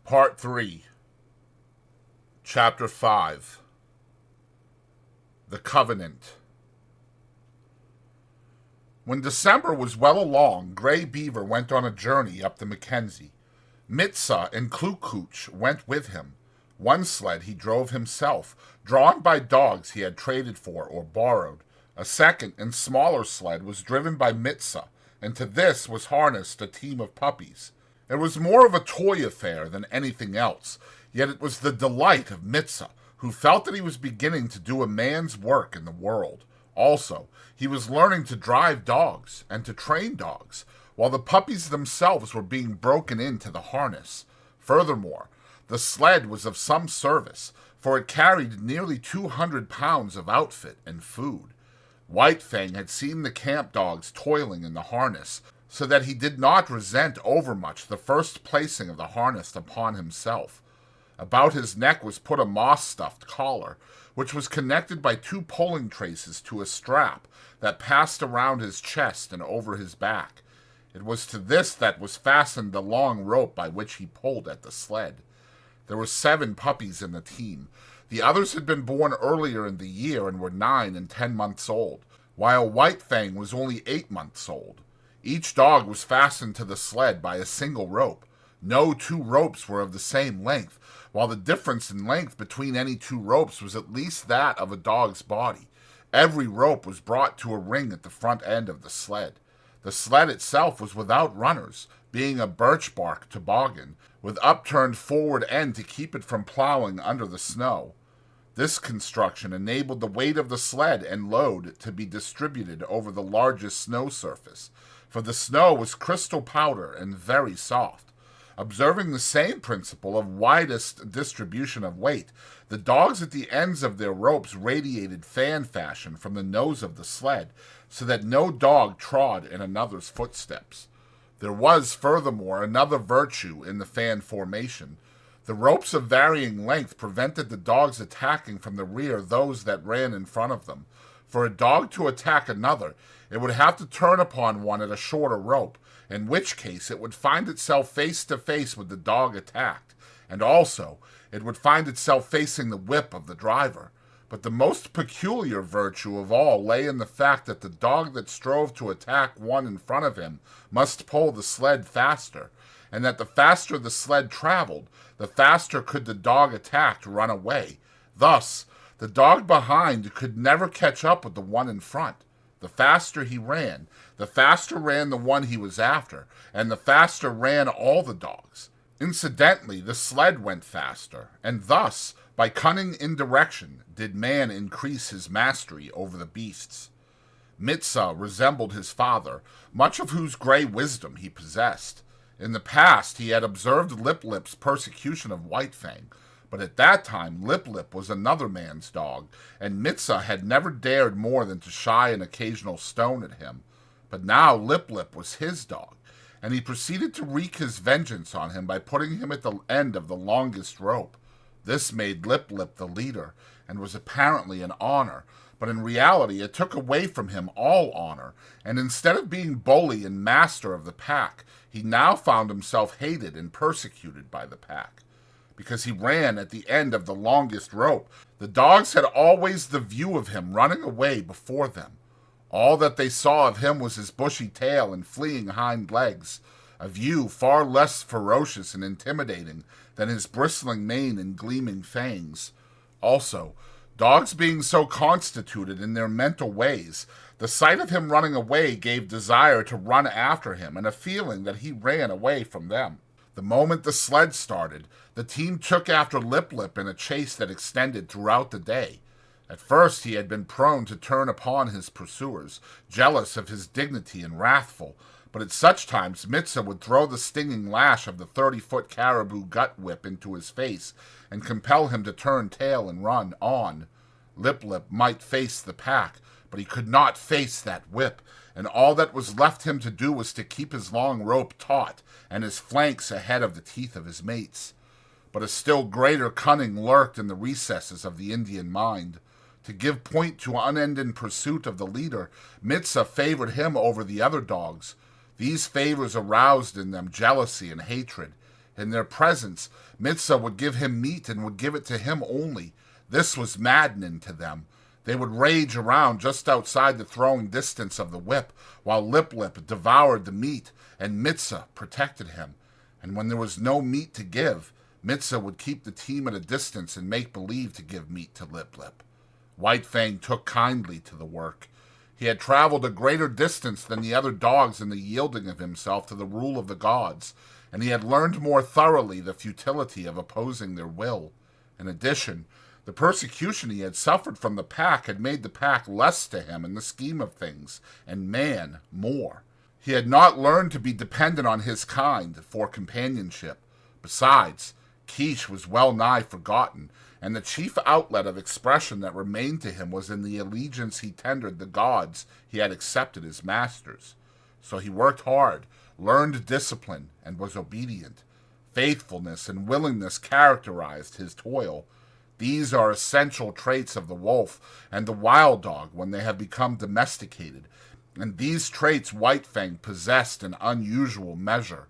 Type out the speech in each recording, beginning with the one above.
Part 3, Chapter 5, The Covenant. When December was well along, Grey Beaver went on a journey up the Mackenzie. Mitsa and Klukooch went with him. One sled he drove himself, drawn by dogs he had traded for or borrowed. A second and smaller sled was driven by Mitsa, and to this was harnessed a team of puppies. It was more of a toy affair than anything else, yet it was the delight of Mitsa, who felt that he was beginning to do a man's work in the world. Also, he was learning to drive dogs and to train dogs, while the puppies themselves were being broken into the harness. Furthermore, the sled was of some service, for it carried nearly 200 pounds of outfit and food. White Fang had seen the camp dogs toiling in the harness, so that he did not resent overmuch the first placing of the harness upon himself. About his neck was put a moss-stuffed collar, which was connected by 2 pulling traces to a strap that passed around his chest and over his back. It was to this that was fastened the long rope by which he pulled at the sled. There were 7 puppies in the team. The others had been born earlier in the year and were 9 and 10 months old, while White Fang was only 8 months old. Each dog was fastened to the sled by a single rope. No 2 ropes were of the same length, while the difference in length between any 2 ropes was at least that of a dog's body. Every rope was brought to a ring at the front end of the sled. The sled itself was without runners, being a birch bark toboggan, with upturned forward end to keep it from plowing under the snow. This construction enabled the weight of the sled and load to be distributed over the largest snow surface, for the snow was crystal powder and very soft. Observing the same principle of widest distribution of weight, the dogs at the ends of their ropes radiated fan fashion from the nose of the sled, so that no dog trod in another's footsteps. There was, furthermore, another virtue in the fan formation. The ropes of varying length prevented the dogs attacking from the rear those that ran in front of them. For a dog to attack another, it would have to turn upon one at a shorter rope, in which case it would find itself face to face with the dog attacked, and also it would find itself facing the whip of the driver. But the most peculiar virtue of all lay in the fact that the dog that strove to attack one in front of him must pull the sled faster, and that the faster the sled traveled, the faster could the dog attacked run away. Thus, the dog behind could never catch up with the one in front. The faster he ran, the faster ran the one he was after, and the faster ran all the dogs. Incidentally, the sled went faster, and thus, by cunning indirection, did man increase his mastery over the beasts. Mitsa resembled his father, much of whose grey wisdom he possessed. In the past, he had observed Lip Lip's persecution of White Fang, but at that time Lip Lip was another man's dog, and Mitsa had never dared more than to shy an occasional stone at him. But now Lip Lip was his dog, and he proceeded to wreak his vengeance on him by putting him at the end of the longest rope. This made Lip Lip the leader, and was apparently an honor, but in reality it took away from him all honor, and instead of being bully and master of the pack, he now found himself hated and persecuted by the pack. Because he ran at the end of the longest rope, the dogs had always the view of him running away before them. All that they saw of him was his bushy tail and fleeing hind legs, a view far less ferocious and intimidating than his bristling mane and gleaming fangs. Also, dogs being so constituted in their mental ways, the sight of him running away gave desire to run after him and a feeling that he ran away from them. The moment the sled started, the team took after Lip Lip in a chase that extended throughout the day. At first he had been prone to turn upon his pursuers, jealous of his dignity and wrathful, but at such times Mitsa would throw the stinging lash of the 30-foot caribou gut whip into his face and compel him to turn tail and run on. Lip Lip might face the pack, but he could not face that whip, and all that was left him to do was to keep his long rope taut and his flanks ahead of the teeth of his mates. But a still greater cunning lurked in the recesses of the Indian mind. To give point to unending pursuit of the leader, Mitsa favored him over the other dogs. These favors aroused in them jealousy and hatred. In their presence, Mitsa would give him meat and would give it to him only. This was maddening to them. They would rage around just outside the throwing distance of the whip, while Lip Lip devoured the meat, and Mitsa protected him. And when there was no meat to give, Mitsa would keep the team at a distance and make believe to give meat to Lip Lip. White Fang took kindly to the work. He had traveled a greater distance than the other dogs in the yielding of himself to the rule of the gods, and he had learned more thoroughly the futility of opposing their will. In addition, the persecution he had suffered from the pack had made the pack less to him in the scheme of things, and man more. He had not learned to be dependent on his kind for companionship. Besides, Quiche was well nigh forgotten, and the chief outlet of expression that remained to him was in the allegiance he tendered the gods he had accepted as masters. So he worked hard, learned discipline, and was obedient. Faithfulness and willingness characterized his toil. These are essential traits of the wolf and the wild dog when they have become domesticated, and these traits White Fang possessed in unusual measure.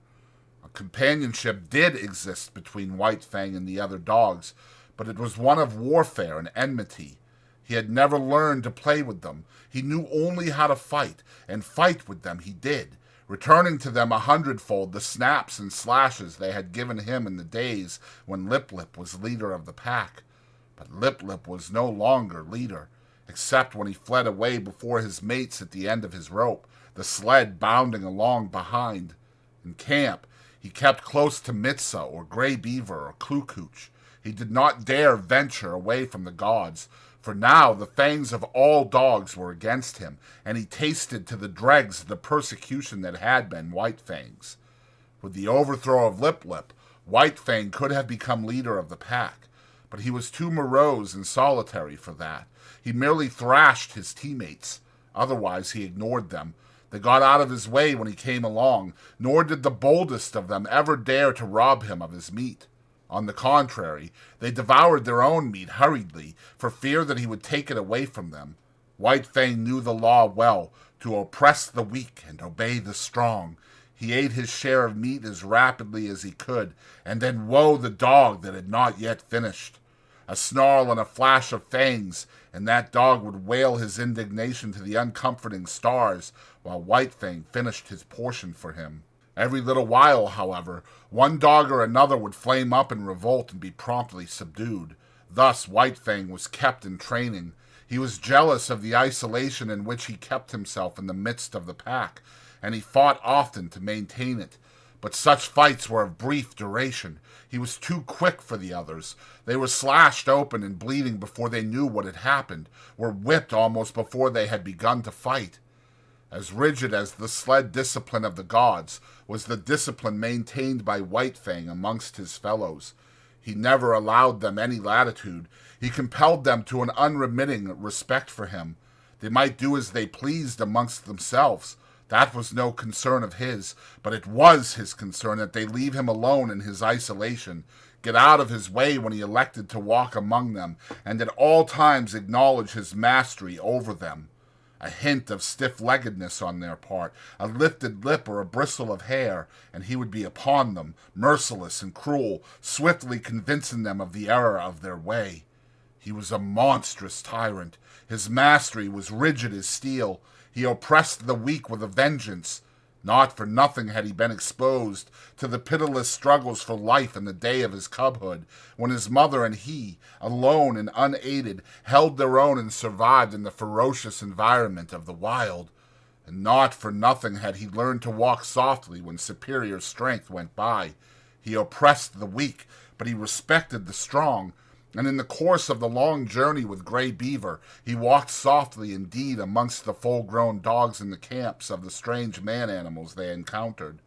A companionship did exist between White Fang and the other dogs, but it was one of warfare and enmity. He had never learned to play with them. He knew only how to fight, and fight with them he did, returning to them 100-fold the snaps and slashes they had given him in the days when Lip Lip was leader of the pack. But Lip Lip was no longer leader, except when he fled away before his mates at the end of his rope, the sled bounding along behind. In camp, he kept close to Mitsa or Gray Beaver or Clucooch. He did not dare venture away from the gods, for now the fangs of all dogs were against him, and he tasted to the dregs the persecution that had been White Fang's. With the overthrow of Lip Lip, White Fang could have become leader of the pack, but he was too morose and solitary for that. He merely thrashed his teammates. Otherwise he ignored them. They got out of his way when he came along, nor did the boldest of them ever dare to rob him of his meat. On the contrary, they devoured their own meat hurriedly, for fear that he would take it away from them. White Fang knew the law well, to oppress the weak and obey the strong. He ate his share of meat as rapidly as he could, and then woe the dog that had not yet finished. A snarl and a flash of fangs, and that dog would wail his indignation to the uncomforting stars, while White Fang finished his portion for him. Every little while, however, one dog or another would flame up in revolt and be promptly subdued. Thus White Fang was kept in training. He was jealous of the isolation in which he kept himself in the midst of the pack, and he fought often to maintain it. But such fights were of brief duration. He was too quick for the others. They were slashed open and bleeding before they knew what had happened, were whipped almost before they had begun to fight. As rigid as the sled discipline of the gods was the discipline maintained by White Fang amongst his fellows. He never allowed them any latitude. He compelled them to an unremitting respect for him. They might do as they pleased amongst themselves. That was no concern of his, but it was his concern that they leave him alone in his isolation, get out of his way when he elected to walk among them, and at all times acknowledge his mastery over them. A hint of stiff-leggedness on their part, a lifted lip or a bristle of hair, and he would be upon them, merciless and cruel, swiftly convincing them of the error of their way. He was a monstrous tyrant. His mastery was rigid as steel. He oppressed the weak with a vengeance. Not for nothing had he been exposed to the pitiless struggles for life in the day of his cubhood, when his mother and he, alone and unaided, held their own and survived in the ferocious environment of the wild. And not for nothing had he learned to walk softly when superior strength went by. He oppressed the weak, but he respected the strong, and in the course of the long journey with Gray Beaver, he walked softly indeed amongst the full-grown dogs in the camps of the strange man-animals they encountered.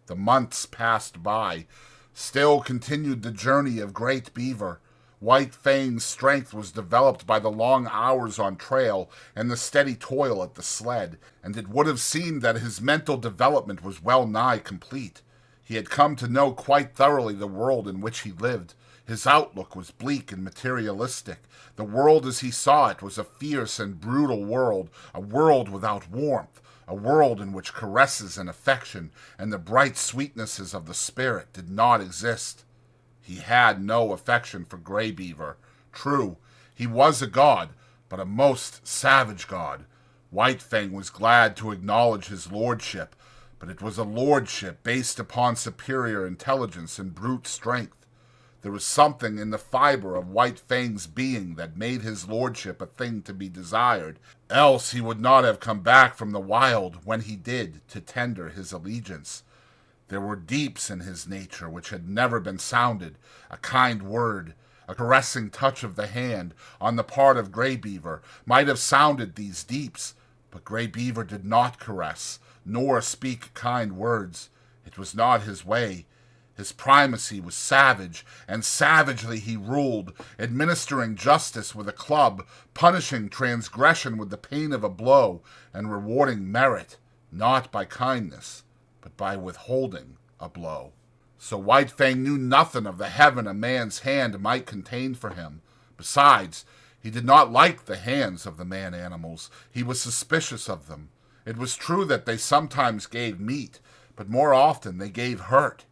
The months passed by. Still continued the journey of Great Beaver. White Fang's strength was developed by the long hours on trail and the steady toil at the sled, and it would have seemed that his mental development was well nigh complete. He had come to know quite thoroughly the world in which he lived. His outlook was bleak and materialistic. The world as he saw it was a fierce and brutal world, a world without warmth, a world in which caresses and affection and the bright sweetnesses of the spirit did not exist. He had no affection for Grey Beaver. True, he was a god, but a most savage god. White Fang was glad to acknowledge his lordship, but it was a lordship based upon superior intelligence and brute strength. There was something in the fiber of White Fang's being that made his lordship a thing to be desired, else he would not have come back from the wild when he did to tender his allegiance. There were deeps in his nature which had never been sounded. A kind word, a caressing touch of the hand on the part of Grey Beaver might have sounded these deeps, but Grey Beaver did not caress, nor speak kind words. It was not his way. His primacy was savage, and savagely he ruled, administering justice with a club, punishing transgression with the pain of a blow, and rewarding merit, not by kindness, but by withholding a blow. So White Fang knew nothing of the heaven a man's hand might contain for him. Besides, he did not like the hands of the man-animals. He was suspicious of them. It was true that they sometimes gave meat, but more often they gave hurt.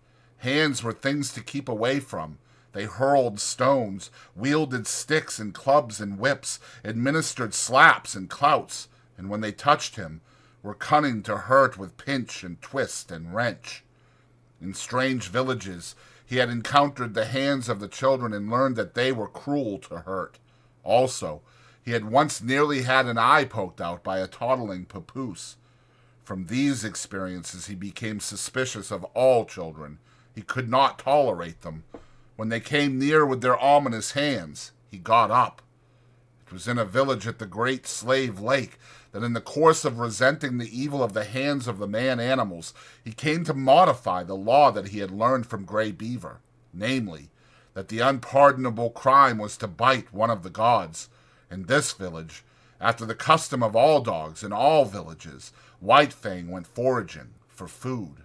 Hands were things to keep away from. They hurled stones, wielded sticks and clubs and whips, administered slaps and clouts, and when they touched him, were cunning to hurt with pinch and twist and wrench. In strange villages, he had encountered the hands of the children and learned that they were cruel to hurt. Also, he had once nearly had an eye poked out by a toddling papoose. From these experiences he became suspicious of all children. He could not tolerate them. When they came near with their ominous hands, he got up. It was in a village at the Great Slave Lake that in the course of resenting the evil of the hands of the man-animals, he came to modify the law that he had learned from Grey Beaver, namely, that the unpardonable crime was to bite one of the gods. In this village, after the custom of all dogs in all villages, White Fang went foraging for food.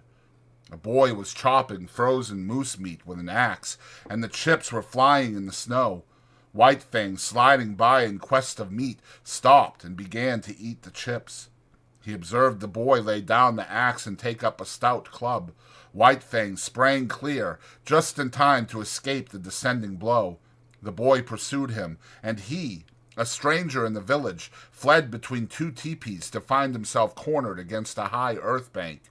A boy was chopping frozen moose meat with an axe, and the chips were flying in the snow. White Fang, sliding by in quest of meat, stopped and began to eat the chips. He observed the boy lay down the axe and take up a stout club. White Fang sprang clear, just in time to escape the descending blow. The boy pursued him, and he, a stranger in the village, fled between two teepees to find himself cornered against a high earth bank.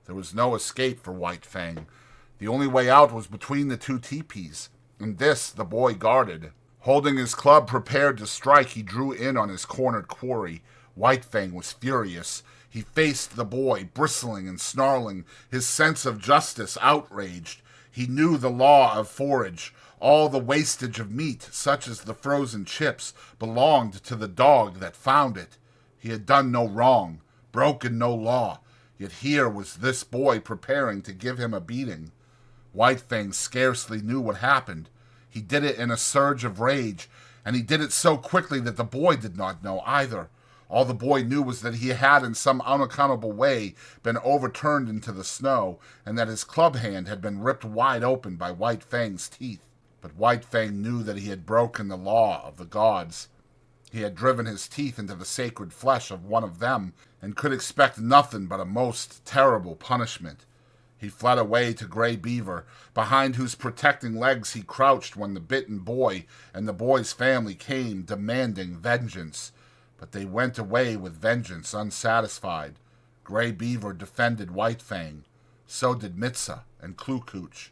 There was no escape for White Fang. The only way out was between the two teepees, and this the boy guarded. Holding his club prepared to strike, he drew in on his cornered quarry. White Fang was furious. He faced the boy, bristling and snarling, his sense of justice outraged. He knew the law of forage. All the wastage of meat, such as the frozen chips, belonged to the dog that found it. He had done no wrong, broken no law. Yet here was this boy preparing to give him a beating. White Fang scarcely knew what happened. He did it in a surge of rage, and he did it so quickly that the boy did not know either. All the boy knew was that he had in some unaccountable way been overturned into the snow, and that his club hand had been ripped wide open by White Fang's teeth. But White Fang knew that he had broken the law of the gods. He had driven his teeth into the sacred flesh of one of them, and could expect nothing but a most terrible punishment. He fled away to Grey Beaver, behind whose protecting legs he crouched when the bitten boy and the boy's family came demanding vengeance. But they went away with vengeance unsatisfied. Grey Beaver defended White Fang. So did Mitsa and Klukooch.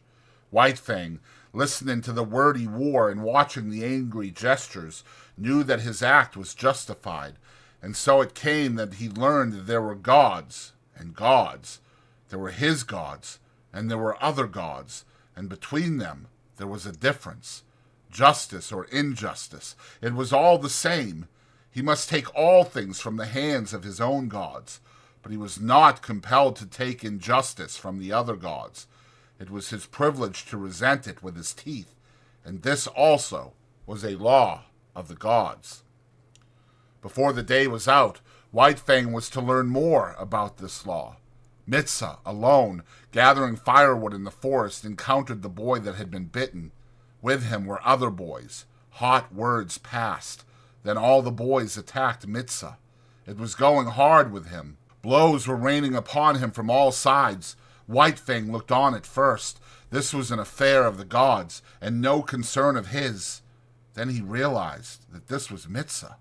White Fang, listening to the word he wore and watching the angry gestures, knew that his act was justified, and so it came that he learned that there were gods and gods. There were his gods, and there were other gods, and between them there was a difference. Justice or injustice, it was all the same. He must take all things from the hands of his own gods, but he was not compelled to take injustice from the other gods. It was his privilege to resent it with his teeth, and this also was a law of the gods. Before the day was out, White Fang was to learn more about this law. Mitsa, alone, gathering firewood in the forest, encountered the boy that had been bitten. With him were other boys. Hot words passed. Then all the boys attacked Mitsa. It was going hard with him. Blows were raining upon him from all sides. White Fang looked on at first. This was an affair of the gods, and no concern of his. Then he realized that this was Mitsa,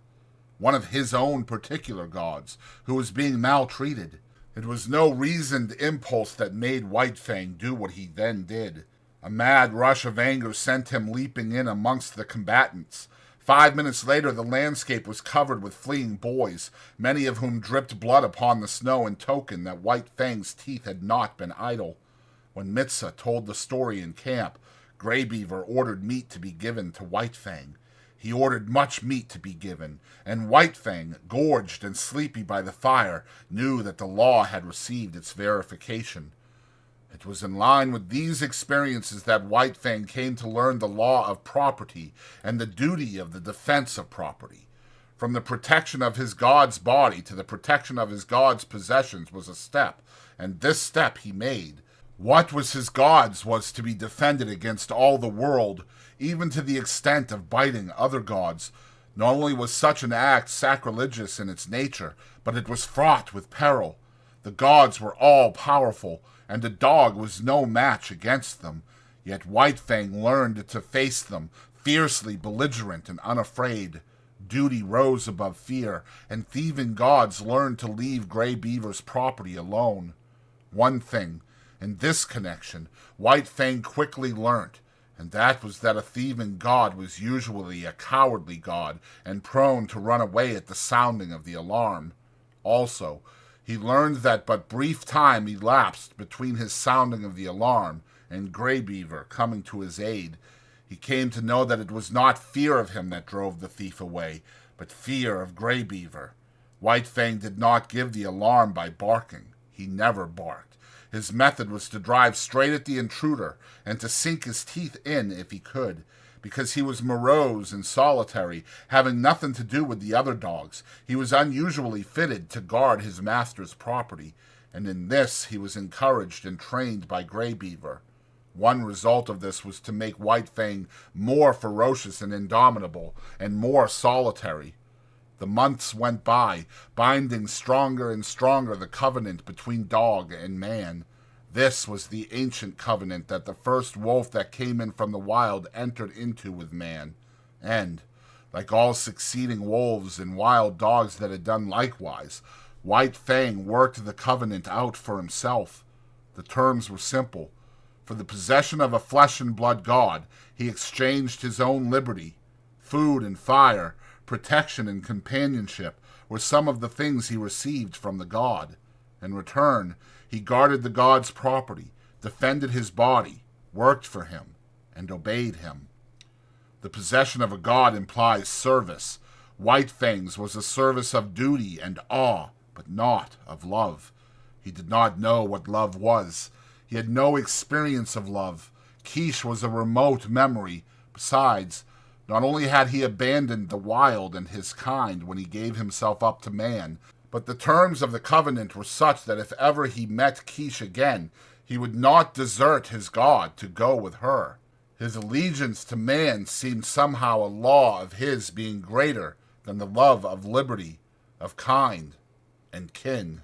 one of his own particular gods, who was being maltreated. It was no reasoned impulse that made White Fang do what he then did. A mad rush of anger sent him leaping in amongst the combatants. 5 minutes later, the landscape was covered with fleeing boys, many of whom dripped blood upon the snow in token that White Fang's teeth had not been idle. When Mitsa told the story in camp, Grey Beaver ordered meat to be given to White Fang. He ordered much meat to be given, and White Fang, gorged and sleepy by the fire, knew that the law had received its verification. It was in line with these experiences that White Fang came to learn the law of property and the duty of the defense of property. From the protection of his god's body to the protection of his god's possessions was a step, and this step he made. What was his god's was to be defended against all the world, even to the extent of biting other gods. Not only was such an act sacrilegious in its nature, but it was fraught with peril. The gods were all powerful, and a dog was no match against them. Yet White Fang learned to face them, fiercely belligerent and unafraid. Duty rose above fear, and thieving gods learned to leave Grey Beaver's property alone. One thing, in this connection, White Fang quickly learnt, and that was that a thieving god was usually a cowardly god and prone to run away at the sounding of the alarm. Also, he learned that but brief time elapsed between his sounding of the alarm and Grey Beaver coming to his aid. He came to know that it was not fear of him that drove the thief away, but fear of Grey Beaver. White Fang did not give the alarm by barking. He never barked. His method was to drive straight at the intruder and to sink his teeth in if he could. Because he was morose and solitary, having nothing to do with the other dogs, he was unusually fitted to guard his master's property, and in this he was encouraged and trained by Grey Beaver. One result of this was to make White Fang more ferocious and indomitable, and more solitary. The months went by, binding stronger and stronger the covenant between dog and man. This was the ancient covenant that the first wolf that came in from the wild entered into with man. And, like all succeeding wolves and wild dogs that had done likewise, White Fang worked the covenant out for himself. The terms were simple. For the possession of a flesh and blood god, he exchanged his own liberty. Food and fire, protection and companionship were some of the things he received from the god. In return, he guarded the god's property, defended his body, worked for him, and obeyed him. The possession of a god implies service. White Fang's was a service of duty and awe, but not of love. He did not know what love was. He had no experience of love. Quiche was a remote memory. Besides, not only had he abandoned the wild and his kind when he gave himself up to man, but the terms of the covenant were such that if ever he met Quiche again, he would not desert his god to go with her. His allegiance to man seemed somehow a law of his being greater than the love of liberty, of kind, and kin.